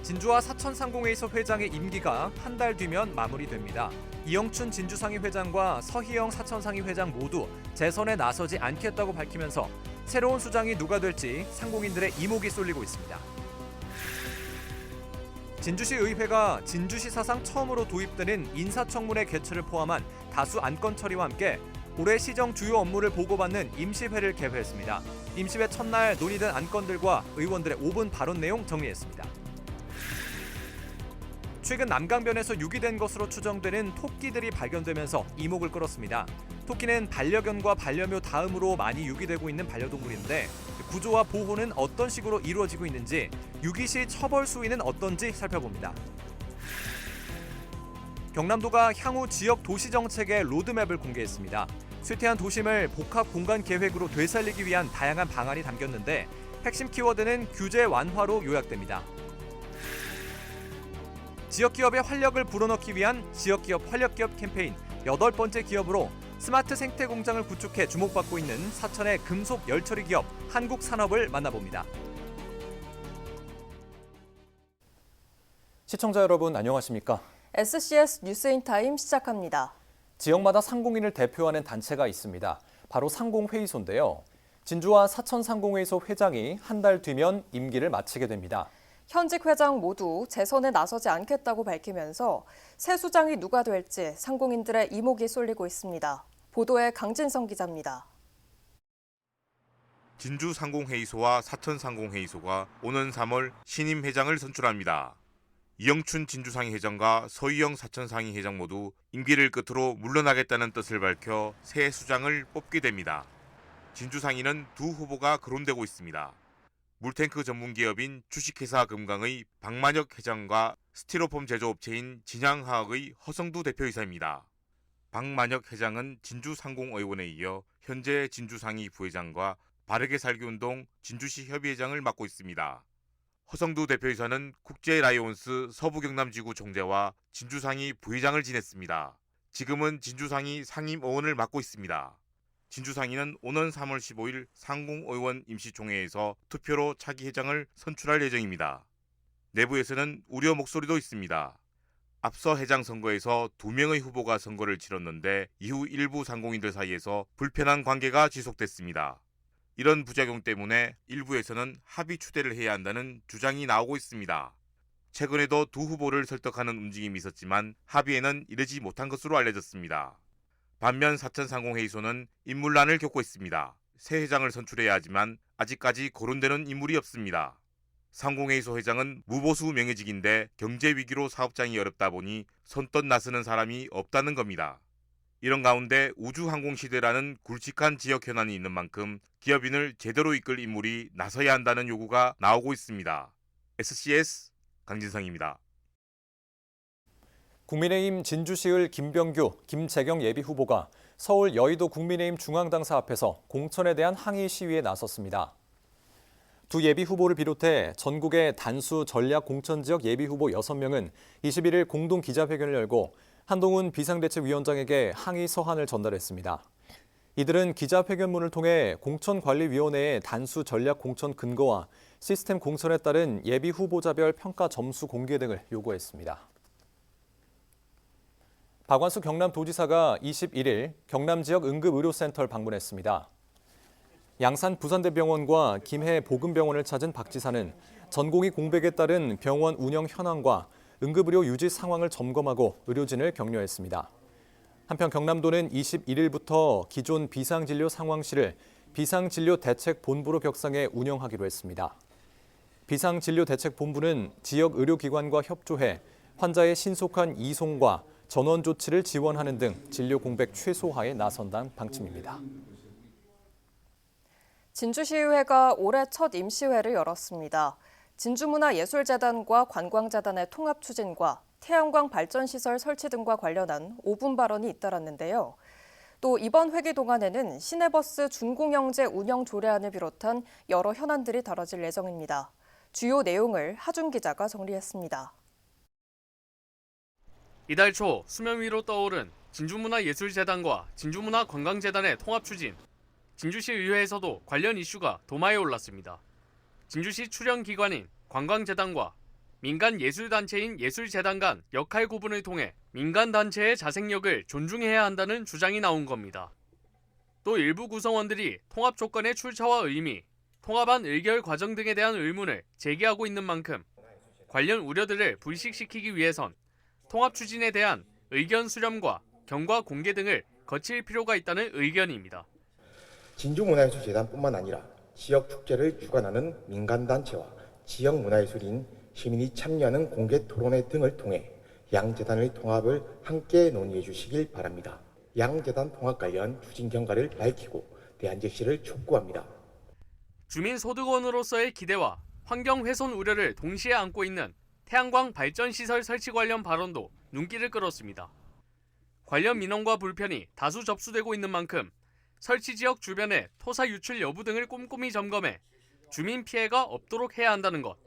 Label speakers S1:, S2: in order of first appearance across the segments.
S1: 진주와 사천상공회의소 회장의 임기가 한 달 뒤면 마무리됩니다. 이영춘 진주상위 회장과 서희영 사천상위 회장 모두 재선에 나서지 않겠다고 밝히면서 새로운 수장이 누가 될지 상공인들의 이목이 쏠리고 있습니다. 진주시 의회가 진주시 사상 처음으로 도입되는 인사청문회 개최를 포함한 다수 안건 처리와 함께 올해 시정 주요 업무를 보고받는 임시회를 개회했습니다. 임시회 첫날 논의된 안건들과 의원들의 5분 발언 내용 정리했습니다. 최근 남강변에서 유기된 것으로 추정되는 토끼들이 발견되면서 이목을 끌었습니다. 토끼는 반려견과 반려묘 다음으로 많이 유기되고 있는 반려동물인데 구조와 보호는 어떤 식으로 이루어지고 있는지, 유기 시 처벌 수위는 어떤지 살펴봅니다. 경남도가 향후 지역 도시 정책의 로드맵을 공개했습니다. 쇠퇴한 도심을 복합 공간 계획으로 되살리기 위한 다양한 방안이 담겼는데 핵심 키워드는 규제 완화로 요약됩니다. 지역기업의 활력을 불어넣기 위한 지역기업 활력기업 캠페인 8번째 기업으로 스마트 생태 공장을 구축해 주목받고 있는 사천의 금속 열처리 기업 한국산업을 만나봅니다.
S2: 시청자 여러분 안녕하십니까?
S3: SCS 뉴스인타임 시작합니다.
S2: 지역마다 상공인을 대표하는 단체가 있습니다. 바로 상공회의소인데요. 진주와 사천상공회의소 회장이 한 달 뒤면 임기를 마치게 됩니다.
S3: 현직 회장 모두 재선에 나서지 않겠다고 밝히면서 새 수장이 누가 될지 상공인들의 이목이 쏠리고 있습니다. 보도에 강진성 기자입니다.
S4: 진주 상공회의소와 사천 상공회의소가 오는 3월 신임 회장을 선출합니다. 이영춘 진주상위 회장과 서희영 사천상위 회장 모두 임기를 끝으로 물러나겠다는 뜻을 밝혀 새 수장을 뽑게 됩니다. 진주상위는 두 후보가 거론되고 있습니다. 물탱크 전문기업인 주식회사 금강의 박만혁 회장과 스티로폼 제조업체인 진양화학의 허성두 대표이사입니다. 박만혁 회장은 진주상공의원에 이어 현재 진주상위 부회장과 바르게 살기운동 진주시 협의회장을 맡고 있습니다. 허성두 대표이사는 국제라이온스 서부경남지구 총재와 진주상위 부회장을 지냈습니다. 지금은 진주상위 상임의원을 맡고 있습니다. 진주상위는 오는 3월 15일 상공의원 임시총회에서 투표로 차기 회장을 선출할 예정입니다. 내부에서는 우려 목소리도 있습니다. 앞서 회장 선거에서 2명의 후보가 선거를 치렀는데 이후 일부 상공인들 사이에서 불편한 관계가 지속됐습니다. 이런 부작용 때문에 일부에서는 합의 추대를 해야 한다는 주장이 나오고 있습니다. 최근에도 두 후보를 설득하는 움직임이 있었지만 합의에는 이르지 못한 것으로 알려졌습니다. 반면 사천상공회의소는 인물난을 겪고 있습니다. 새 회장을 선출해야 하지만 아직까지 거론되는 인물이 없습니다. 상공회의소 회장은 무보수 명예직인데 경제 위기로 사업장이 어렵다 보니 손뜻 나서는 사람이 없다는 겁니다. 이런 가운데 우주항공시대라는 굵직한 지역 현안이 있는 만큼 기업인을 제대로 이끌 인물이 나서야 한다는 요구가 나오고 있습니다. SCS 강진성입니다.
S2: 국민의힘 진주시을 김병규, 김재경 예비후보가 서울 여의도 국민의힘 중앙당사 앞에서 공천에 대한 항의 시위에 나섰습니다. 두 예비후보를 비롯해 전국의 단수 전략 공천지역 예비후보 6명은 21일 공동 기자회견을 열고 한동훈 비상대책위원장에게 항의 서한을 전달했습니다. 이들은 기자회견문을 통해 공천관리위원회의 단수 전략 공천 근거와 시스템 공천에 따른 예비후보자별 평가 점수 공개 등을 요구했습니다. 박완수 경남도지사가 21일 경남 지역 응급의료센터를 방문했습니다. 양산 부산대병원과 김해 보금병원을 찾은 박 지사는 전공의 공백에 따른 병원 운영 현황과 응급의료 유지 상황을 점검하고 의료진을 격려했습니다. 한편 경남도는 21일부터 기존 비상진료 상황실을 비상진료대책본부로 격상해 운영하기로 했습니다. 비상진료대책본부는 지역 의료기관과 협조해 환자의 신속한 이송과 전원 조치를 지원하는 등 진료 공백 최소화에 나선다는 방침입니다.
S3: 진주시의회가 올해 첫 임시회를 열었습니다. 진주문화예술재단과 관광재단의 통합 추진과 태양광 발전시설 설치 등과 관련한 5분 발언이 잇따랐는데요. 또 이번 회기 동안에는 시내버스 준공영제 운영 조례안을 비롯한 여러 현안들이 다뤄질 예정입니다. 주요 내용을 하준 기자가 정리했습니다.
S5: 이달 초 수면 위로 떠오른 진주문화예술재단과 진주문화관광재단의 통합 추진. 진주시 의회에서도 관련 이슈가 도마에 올랐습니다. 진주시 출연기관인 관광재단과 민간 예술단체인 예술재단 간 역할 구분을 통해 민간단체의 자생력을 존중해야 한다는 주장이 나온 겁니다. 또 일부 구성원들이 통합 조건의 출처와 의미, 통합안 의결 과정 등에 대한 의문을 제기하고 있는 만큼 관련 우려들을 불식시키기 위해선 통합 추진에 대한 의견 수렴과 경과 공개 등을 거칠 필요가 있다는 의견입니다.
S6: 진주문화예술재단뿐만 아니라 지역 축제를 주관하는 민간단체와 지역문화예술인 시민이 참여하는 공개 토론회 등을 통해 양 재단의 통합을 함께 논의해 주시길 바랍니다. 양 재단 통합 관련 추진 경과를 밝히고 대안 제시를 촉구합니다.
S5: 주민소득원으로서의 기대와 환경 훼손 우려를 동시에 안고 있는 태양광 발전시설 설치 관련 발언도 눈길을 끌었습니다. 관련 민원과 불편이 다수 접수되고 있는 만큼 설치 지역 주변의 토사 유출 여부 등을 꼼꼼히 점검해 주민 피해가 없도록 해야 한다는 것,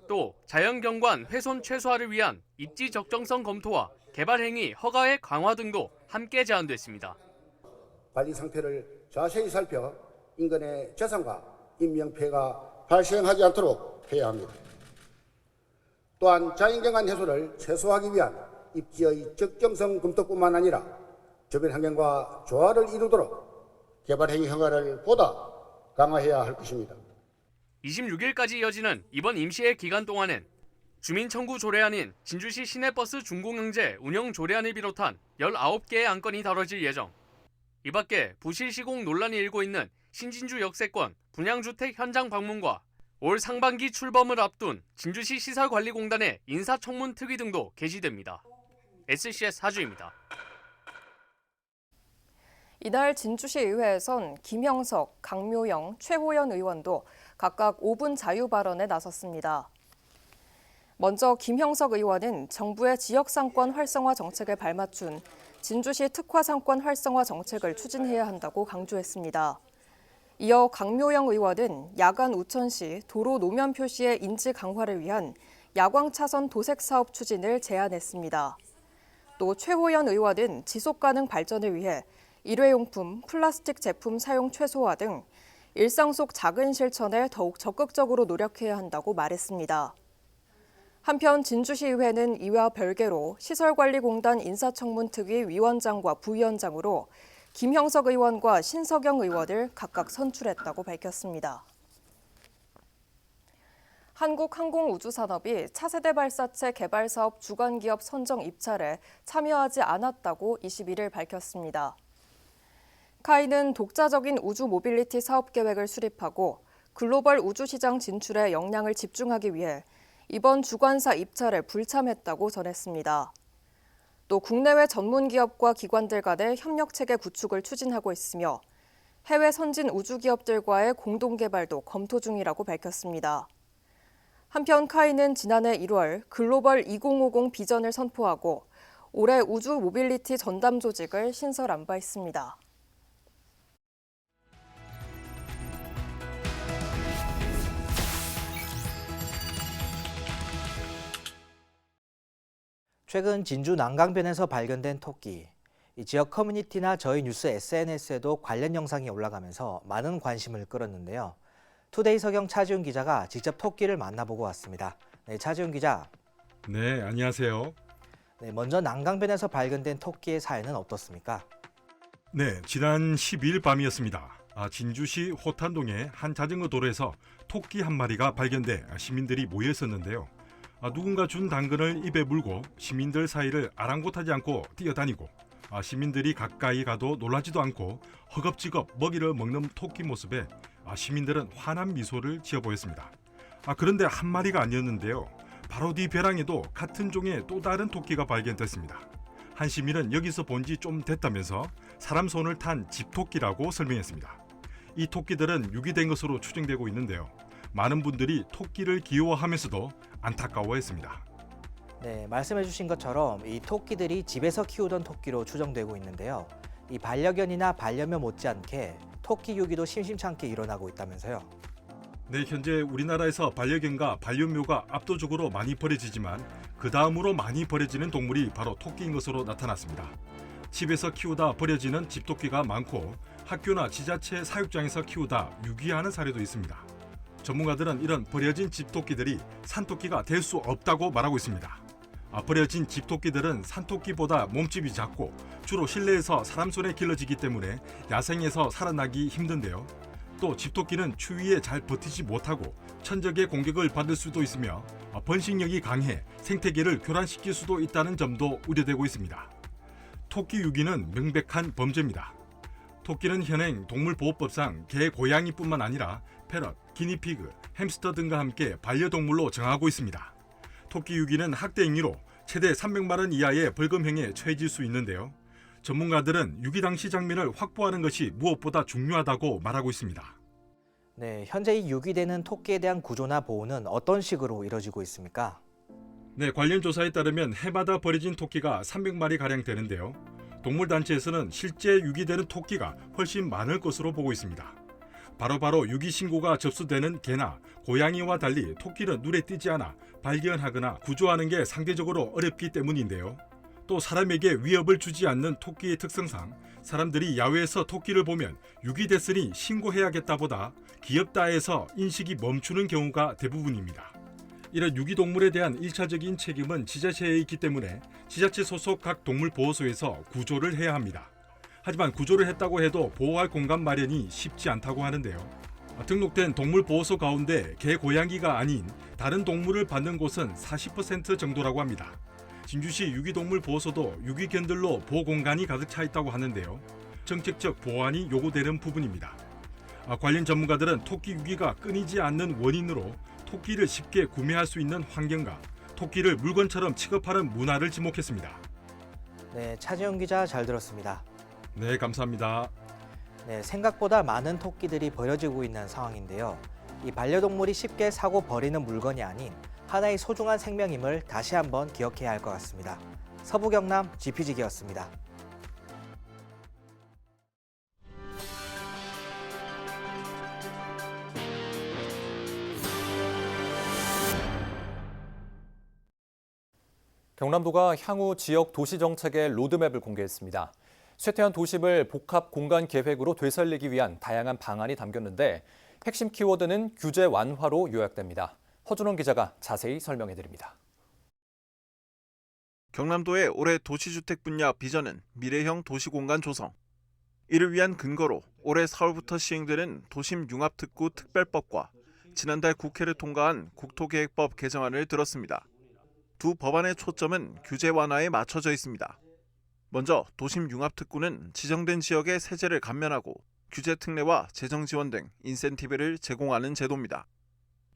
S5: 또 자연경관 훼손 최소화를 위한 입지 적정성 검토와 개발 행위 허가의 강화 등도 함께 제안됐습니다.
S7: 관리 상태를 자세히 살펴 인간의 재산과 인명피해가 발생하지 않도록 해야 합니다. 또한 자연경관 해소를 최소화하기 위한 입지의 적정성 검토뿐만 아니라 주변 환경과 조화를 이루도록 개발 행위 허가를 보다 강화해야 할 것입니다.
S5: 26일까지 이어지는 이번 임시회 기간 동안엔 주민 청구 조례안인 진주시 시내버스 준공영제 운영 조례안을 비롯한 19개의 안건이 다뤄질 예정. 이 밖에 부실 시공 논란이 일고 있는 신진주 역세권 분양주택 현장 방문과 올 상반기 출범을 앞둔 진주시 시설관리공단의 인사청문 특위 등도 게시됩니다. SCS 하주입니다.
S3: 이날 진주시 의회에선 김형석, 강묘영, 최호연 의원도 각각 5분 자유 발언에 나섰습니다. 먼저 김형석 의원은 정부의 지역상권 활성화 정책에 발맞춘 진주시 특화상권 활성화 정책을 추진해야 한다고 강조했습니다. 이어 강묘영 의원은 야간 우천 시 도로 노면 표시의 인지 강화를 위한 야광 차선 도색 사업 추진을 제안했습니다. 또 최호연 의원은 지속가능 발전을 위해 일회용품, 플라스틱 제품 사용 최소화 등 일상 속 작은 실천에 더욱 적극적으로 노력해야 한다고 말했습니다. 한편 진주시의회는 이와 별개로 시설관리공단 인사청문특위 위원장과 부위원장으로 김형석 의원과 신석영 의원을 각각 선출했다고 밝혔습니다. 한국항공우주산업이 차세대 발사체 개발 사업 주관기업 선정 입찰에 참여하지 않았다고 21일 밝혔습니다. 카이는 독자적인 우주 모빌리티 사업 계획을 수립하고 글로벌 우주시장 진출에 역량을 집중하기 위해 이번 주관사 입찰에 불참했다고 전했습니다. 또 국내외 전문 기업과 기관들 간의 협력체계 구축을 추진하고 있으며 해외 선진 우주기업들과의 공동개발도 검토 중이라고 밝혔습니다. 한편 카이는 지난해 1월 글로벌 2050 비전을 선포하고 올해 우주 모빌리티 전담 조직을 신설한 바 있습니다.
S8: 최근 진주 난강변에서 발견된 토끼. 이 지역 커뮤니티나 저희 뉴스 SNS에도 관련 영상이 올라가면서 많은 관심을 끌었는데요. 투데이 서경 차지훈 기자가 직접 토끼를 만나보고 왔습니다. 네, 차지훈 기자.
S9: 네, 안녕하세요.
S8: 네, 먼저 난강변에서 발견된 토끼의 사연은 어떻습니까?
S9: 네, 지난 12일 밤이었습니다. 진주시 호탄동의 한 자전거 도로에서 토끼 한 마리가 발견돼 시민들이 모여 있었는데요. 누군가 준 당근을 입에 물고 시민들 사이를 아랑곳하지 않고 뛰어다니고 시민들이 가까이 가도 놀라지도 않고 허겁지겁 먹이를 먹는 토끼 모습에 시민들은 환한 미소를 지어 보였습니다. 그런데 한 마리가 아니었는데요. 바로 뒤 벼랑에도 같은 종의 또 다른 토끼가 발견됐습니다. 한 시민은 여기서 본 지 좀 됐다면서 사람 손을 탄 집토끼라고 설명했습니다. 이 토끼들은 유기된 것으로 추정되고 있는데요. 많은 분들이 토끼를 귀여워하면서도 안타까워했습니다.
S8: 네, 말씀해 주신 것처럼 이 토끼들이 집에서 키우던 토끼로 추정되고 있는데요. 이 반려견이나 반려묘 못지않게 토끼 유기도 심심찮게 일어나고 있다면서요.
S9: 네, 현재 우리나라에서 반려견과 반려묘가 압도적으로 많이 버려지지만 그 다음으로 많이 버려지는 동물이 바로 토끼인 것으로 나타났습니다. 집에서 키우다 버려지는 집토끼가 많고 학교나 지자체 사육장에서 키우다 유기하는 사례도 있습니다. 전문가들은 이런 버려진 집토끼들이 산토끼가 될 수 없다고 말하고 있습니다. 버려진 집토끼들은 산토끼보다 몸집이 작고 주로 실내에서 사람 손에 길러지기 때문에 야생에서 살아나기 힘든데요. 또 집토끼는 추위에 잘 버티지 못하고 천적의 공격을 받을 수도 있으며 번식력이 강해 생태계를 교란시킬 수도 있다는 점도 우려되고 있습니다. 토끼 유기는 명백한 범죄입니다. 토끼는 현행 동물보호법상 개, 고양이뿐만 아니라 패럿, 기니피그, 햄스터 등과 함께 반려동물로 정하고 있습니다. 토끼 유기는 학대 행위로 최대 300만 원 이하의 벌금형에 처해질 수 있는데요. 전문가들은 유기 당시 장면을 확보하는 것이 무엇보다 중요하다고 말하고 있습니다.
S8: 네, 현재 이 유기되는 토끼에 대한 구조나 보호는 어떤 식으로 이루어지고 있습니까?
S9: 네, 관련 조사에 따르면 해마다 버려진 토끼가 300마리 가량 되는데요. 동물단체에서는 실제 유기되는 토끼가 훨씬 많을 것으로 보고 있습니다. 바로 유기 신고가 접수되는 개나 고양이와 달리 토끼는 눈에 띄지 않아 발견하거나 구조하는 게 상대적으로 어렵기 때문인데요. 또 사람에게 위협을 주지 않는 토끼의 특성상 사람들이 야외에서 토끼를 보면 유기됐으니 신고해야겠다보다 귀엽다해서 인식이 멈추는 경우가 대부분입니다. 이런 유기동물에 대한 1차적인 책임은 지자체에 있기 때문에 지자체 소속 각 동물보호소에서 구조를 해야 합니다. 하지만 구조를 했다고 해도 보호할 공간 마련이 쉽지 않다고 하는데요. 등록된 동물보호소 가운데 개, 고양이가 아닌 다른 동물을 받는 곳은 40% 정도라고 합니다. 진주시 유기동물 보호소도 유기견들로 보호공간이 가득 차 있다고 하는데요. 정책적 보완이 요구되는 부분입니다. 관련 전문가들은 토끼 유기가 끊이지 않는 원인으로 토끼를 쉽게 구매할 수 있는 환경과 토끼를 물건처럼 취급하는 문화를 지목했습니다.
S8: 네, 차지영 기자 잘 들었습니다.
S9: 네, 감사합니다.
S8: 네, 생각보다 많은 토끼들이 버려지고 있는 상황인데요. 이 반려동물이 쉽게 사고 버리는 물건이 아닌 하나의 소중한 생명임을 다시 한번 기억해야 할 것 같습니다. 서부 경남 GPG기였습니다.
S2: 경남도가 향후 지역 도시 정책의 로드맵을 공개했습니다. 쇠퇴한 도심을 복합 공간 계획으로 되살리기 위한 다양한 방안이 담겼는데 핵심 키워드는 규제 완화로 요약됩니다. 허준원 기자가 자세히 설명해드립니다.
S10: 경남도의 올해 도시주택 분야 비전은 미래형 도시공간 조성. 이를 위한 근거로 올해 4월부터 시행되는 도심융합특구 특별법과 지난달 국회를 통과한 국토계획법 개정안을 들었습니다. 두 법안의 초점은 규제 완화에 맞춰져 있습니다. 먼저 도심융합특구는 지정된 지역의 세제를 감면하고 규제 특례와 재정 지원 등 인센티브를 제공하는 제도입니다.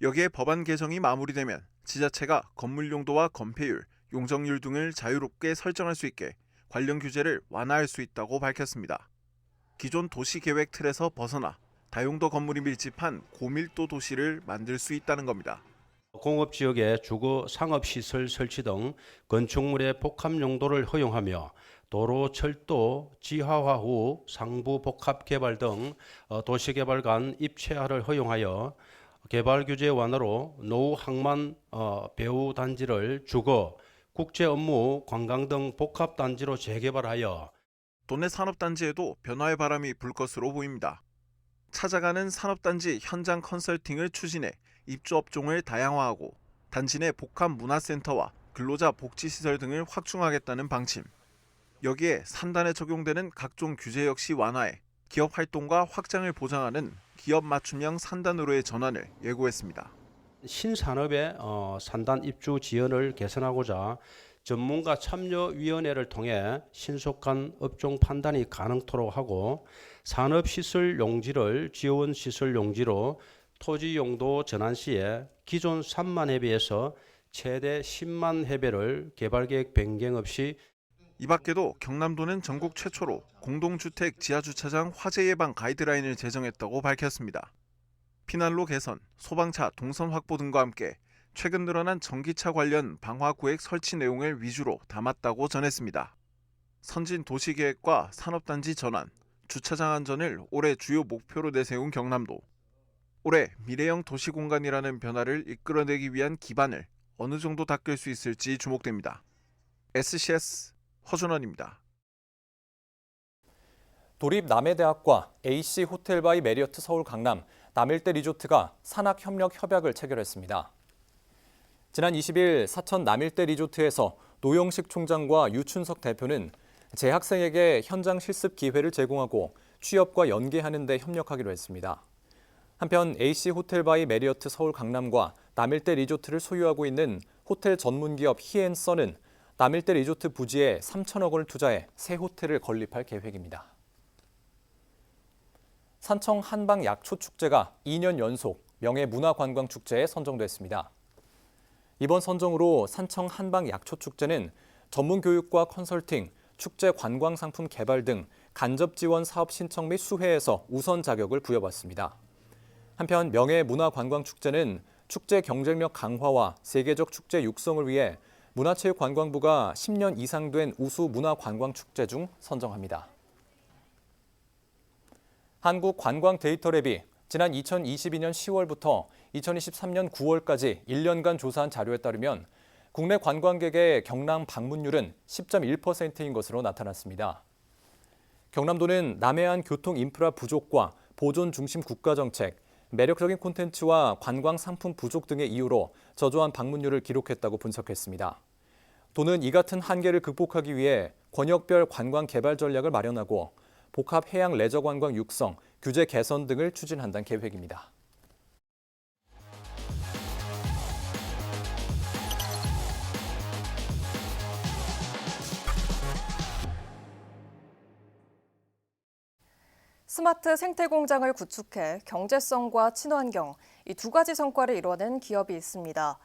S10: 여기에 법안 개정이 마무리되면 지자체가 건물 용도와 건폐율, 용적률 등을 자유롭게 설정할 수 있게 관련 규제를 완화할 수 있다고 밝혔습니다. 기존 도시계획 틀에서 벗어나 다용도 건물이 밀집한 고밀도 도시를 만들 수 있다는 겁니다.
S11: 공업지역에 주거, 상업시설 설치 등 건축물의 복합 용도를 허용하며 도로, 철도, 지하화 후 상부 복합 개발 등 도시개발 간 입체화를 허용하여 개발 규제 완화로 노후 항만 배후 단지를 주거, 국제 업무, 관광 등 복합 단지로 재개발하여
S10: 도내 산업단지에도 변화의 바람이 불 것으로 보입니다. 찾아가는 산업단지 현장 컨설팅을 추진해 입주업종을 다양화하고 단지 내 복합 문화센터와 근로자 복지시설 등을 확충하겠다는 방침. 여기에 산단에 적용되는 각종 규제 역시 완화해 기업 활동과 확장을 보장하는 기업 맞춤형 산단으로의 전환을 예고했습니다.
S11: 신산업의 산단 입주 지원을 개선하고자 전문가 참여위원회를 통해 신속한 업종 판단이 가능토록 하고 산업시설 용지를 지원시설 용지로 토지 용도 전환 시에 기존 3만 해배에서 최대 10만 해배를 개발계획 변경 없이
S10: 이 밖에도 경남도는 전국 최초로 공동주택 지하주차장 화재 예방 가이드라인을 제정했다고 밝혔습니다. 피난로 개선, 소방차 동선 확보 등과 함께 최근 늘어난 전기차 관련 방화구획 설치 내용을 위주로 담았다고 전했습니다. 선진 도시계획과 산업단지 전환, 주차장 안전을 올해 주요 목표로 내세운 경남도. 올해 미래형 도시공간이라는 변화를 이끌어내기 위한 기반을 어느 정도 닦을 수 있을지 주목됩니다. SCS 허준원입니다.
S2: 도립 남해대학과 AC 호텔 바이 메리어트 서울 강남, 남일대 리조트가 산학협력 협약을 체결했습니다. 지난 20일 사천 남일대 리조트에서 노영식 총장과 유춘석 대표는 재학생에게 현장 실습 기회를 제공하고 취업과 연계하는 데 협력하기로 했습니다. 한편 AC 호텔바이 메리어트 서울 강남과 남일대 리조트를 소유하고 있는 호텔 전문기업 히앤선은 남일대 리조트 부지에 3천억 원을 투자해 새 호텔을 건립할 계획입니다. 산청 한방 약초 축제가 2년 연속 명예문화관광축제에 선정됐습니다. 이번 선정으로 산청 한방 약초 축제는 전문 교육과 컨설팅, 축제 관광 상품 개발 등 간접 지원 사업 신청 및 수혜에서 우선 자격을 부여받습니다. 한편 명예문화관광축제는 축제 경쟁력 강화와 세계적 축제 육성을 위해 문화체육관광부가 10년 이상 된 우수 문화관광축제 중 선정합니다. 한국관광데이터랩이 지난 2022년 10월부터 2023년 9월까지 1년간 조사한 자료에 따르면 국내 관광객의 경남 방문율은 10.1%인 것으로 나타났습니다. 경남도는 남해안 교통 인프라 부족과 보존 중심 국가정책, 매력적인 콘텐츠와 관광 상품 부족 등의 이유로 저조한 방문율을 기록했다고 분석했습니다. 도는 이 같은 한계를 극복하기 위해 권역별 관광 개발 전략을 마련하고 복합 해양 레저 관광 육성, 규제 개선 등을 추진한다는 계획입니다.
S3: 스마트 생태 공장을 구축해 경제성과 친환경, 이 두 가지 성과를 이뤄낸 기업이 있습니다.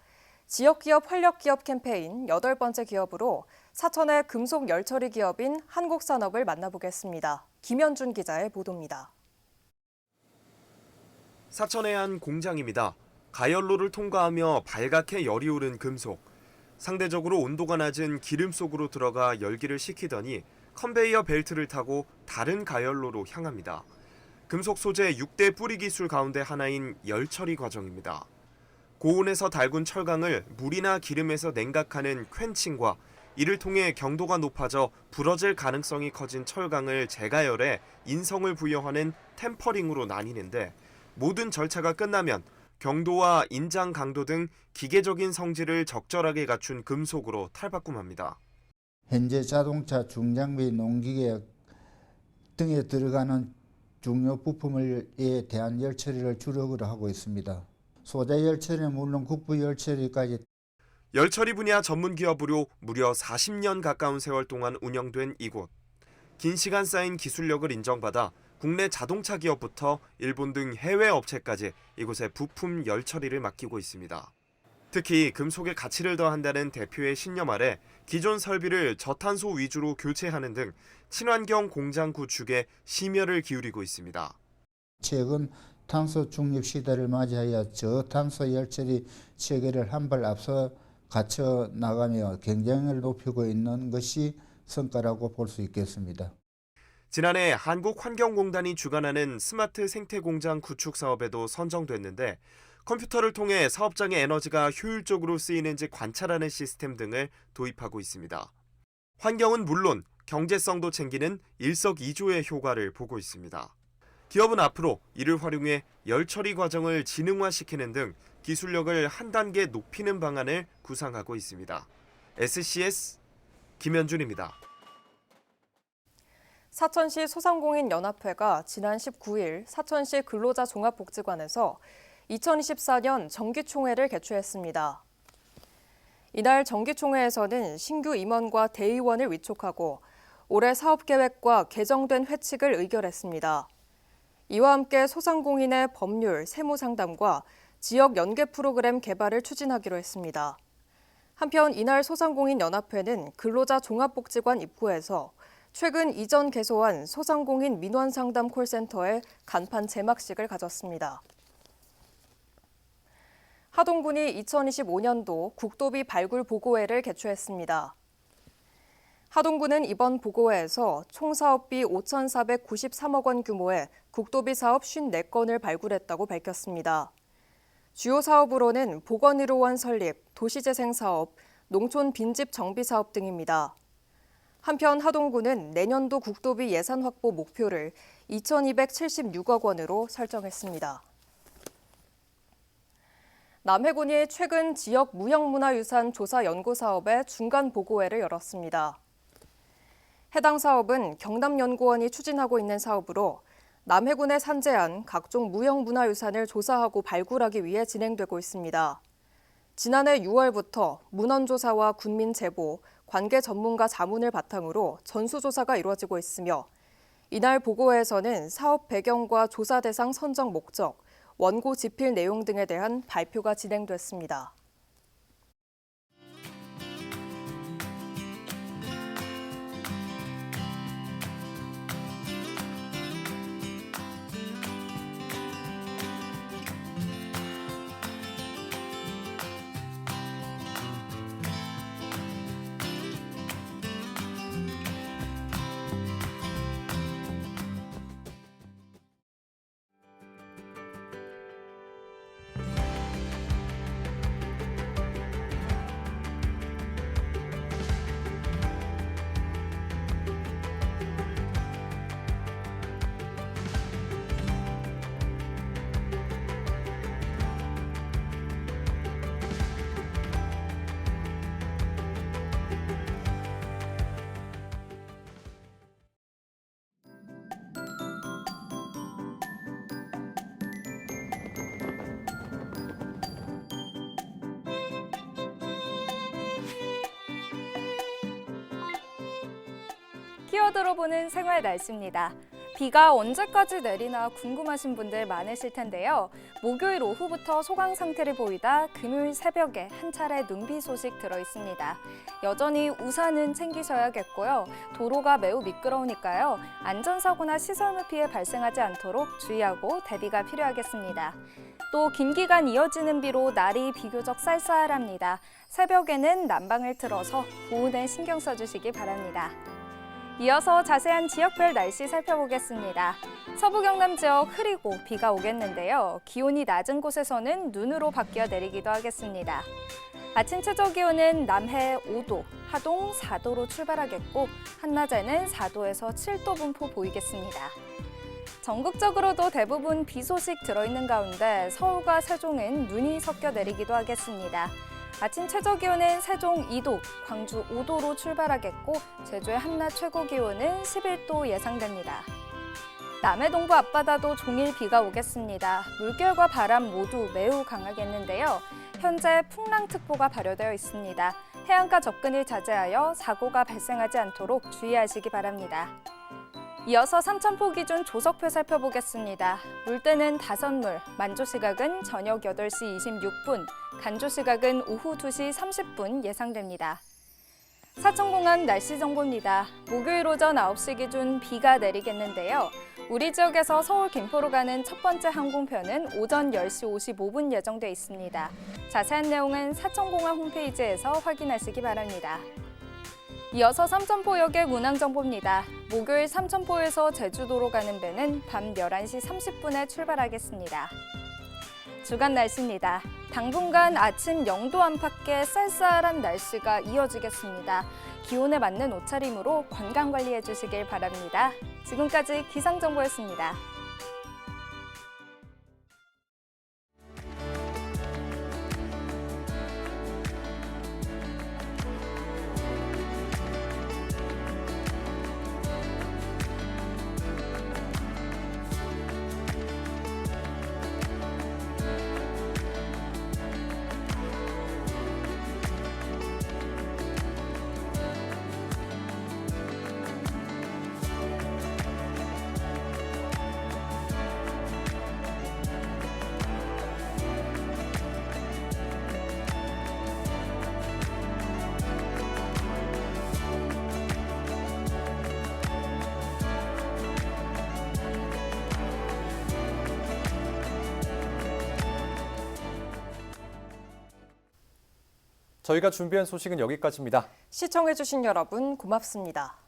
S3: 지역기업 활력기업 캠페인 8번째 기업으로 사천의 금속 열처리 기업인 한국산업을 만나보겠습니다. 김현준 기자의 보도입니다.
S12: 사천의 한 공장입니다. 가열로를 통과하며 발갛게 열이 오른 금속. 상대적으로 온도가 낮은 기름 속으로 들어가 열기를 식히더니 컨베이어 벨트를 타고 다른 가열로로 향합니다. 금속 소재 6대 뿌리 기술 가운데 하나인 열처리 과정입니다. 고온에서 달군 철강을 물이나 기름에서 냉각하는 퀼칭과 이를 통해 경도가 높아져 부러질 가능성이 커진 철강을 재가열해 인성을 부여하는 템퍼링으로 나뉘는데 모든 절차가 끝나면 경도와 인장 강도 등 기계적인 성질을 적절하게 갖춘 금속으로 탈바꿈합니다.
S13: 현재 자동차, 중장비, 농기계 등에 들어가는 중요 부품에 대한 열처리를 주력으로 하고 있습니다. 소재 열처리는 물론 국부 열처리까지.
S12: 열처리 분야 전문 기업으로 무려 40년 가까운 세월 동안 운영된 이곳. 긴 시간 쌓인 기술력을 인정받아 국내 자동차 기업부터 일본 등 해외 업체까지 이곳에 부품 열처리를 맡기고 있습니다. 특히 금속의 가치를 더한다는 대표의 신념 아래 기존 설비를 저탄소 위주로 교체하는 등 친환경 공장 구축에 심혈을 기울이고 있습니다.
S13: 최근 탄소 중립 시대를 맞이하여 저탄소 열처리 체계를 한 발 앞서 갖춰 나가며 경쟁을 높이고 있는 것이 성과라고 볼 수 있겠습니다.
S12: 지난해 한국환경공단이 주관하는 스마트 생태공장 구축 사업에도 선정됐는데 컴퓨터를 통해 사업장의 에너지가 효율적으로 쓰이는지 관찰하는 시스템 등을 도입하고 있습니다. 환경은 물론 경제성도 챙기는 일석이조의 효과를 보고 있습니다. 기업은 앞으로 이를 활용해 열처리 과정을 지능화시키는 등 기술력을 한 단계 높이는 방안을 구상하고 있습니다. SCS 김현준입니다.
S3: 사천시 소상공인연합회가 지난 19일 사천시 근로자 종합복지관에서 2024년 정기총회를 개최했습니다. 이날 정기총회에서는 신규 임원과 대의원을 위촉하고 올해 사업계획과 개정된 회칙을 의결했습니다. 이와 함께 소상공인의 법률, 세무상담과 지역 연계 프로그램 개발을 추진하기로 했습니다. 한편 이날 소상공인연합회는 근로자 종합복지관 입구에서 최근 이전 개소한 소상공인 민원상담 콜센터의 간판 제막식을 가졌습니다. 하동군이 2025년도 국도비 발굴 보고회를 개최했습니다. 하동군은 이번 보고회에서 총 사업비 5,493억 원 규모의 국도비 사업 54건을 발굴했다고 밝혔습니다. 주요 사업으로는 보건의료원 설립, 도시재생 사업, 농촌 빈집 정비 사업 등입니다. 한편 하동군은 내년도 국도비 예산 확보 목표를 2,276억 원으로 설정했습니다. 남해군이 최근 지역 무형문화유산 조사 연구 사업의 중간 보고회를 열었습니다. 해당 사업은 경남연구원이 추진하고 있는 사업으로 남해군에 산재한 각종 무형문화유산을 조사하고 발굴하기 위해 진행되고 있습니다. 지난해 6월부터 문헌조사와 군민 제보, 관계 전문가 자문을 바탕으로 전수조사가 이루어지고 있으며 이날 보고회에서는 사업 배경과 조사 대상 선정 목적, 원고 집필 내용 등에 대한 발표가 진행됐습니다.
S14: 키워드로 보는 생활 날씨입니다. 비가 언제까지 내리나 궁금하신 분들 많으실 텐데요. 목요일 오후부터 소강 상태를 보이다 금요일 새벽에 한 차례 눈비 소식 들어 있습니다. 여전히 우산은 챙기셔야겠고요. 도로가 매우 미끄러우니까요. 안전사고나 시설물 피해 발생하지 않도록 주의하고 대비가 필요하겠습니다. 또 긴 기간 이어지는 비로 날이 비교적 쌀쌀합니다. 새벽에는 난방을 틀어서 보온에 신경 써주시기 바랍니다. 이어서 자세한 지역별 날씨 살펴보겠습니다. 서부 경남 지역 흐리고 비가 오겠는데요. 기온이 낮은 곳에서는 눈으로 바뀌어 내리기도 하겠습니다. 아침 최저 기온은 남해 5도, 하동 4도로 출발하겠고 한낮에는 4도에서 7도 분포 보이겠습니다. 전국적으로도 대부분 비 소식 들어있는 가운데 서울과 세종은 눈이 섞여 내리기도 하겠습니다. 아침 최저 기온은 세종 2도, 광주 5도로 출발하겠고 제주의 한낮 최고 기온은 11도 예상됩니다. 남해 동부 앞바다도 종일 비가 오겠습니다. 물결과 바람 모두 매우 강하겠는데요. 현재 풍랑특보가 발효되어 있습니다. 해안가 접근을 자제하여 사고가 발생하지 않도록 주의하시기 바랍니다. 이어서 삼천포 기준 조석표 살펴보겠습니다. 물때는 5물, 만조시각은 저녁 8시 26분, 간조시각은 오후 2시 30분 예상됩니다. 사천공항 날씨 정보입니다. 목요일 오전 9시 기준 비가 내리겠는데요. 우리 지역에서 서울 김포로 가는 첫 번째 항공편은 오전 10시 55분 예정돼 있습니다. 자세한 내용은 사천공항 홈페이지에서 확인하시기 바랍니다. 이어서 삼천포역의 운항 정보입니다. 목요일 삼천포에서 제주도로 가는 배는 밤 11시 30분에 출발하겠습니다. 주간 날씨입니다. 당분간 아침 0도 안팎의 쌀쌀한 날씨가 이어지겠습니다. 기온에 맞는 옷차림으로 건강 관리해 주시길 바랍니다. 지금까지 기상정보였습니다.
S2: 저희가 준비한 소식은 여기까지입니다.
S3: 시청해주신 여러분 고맙습니다.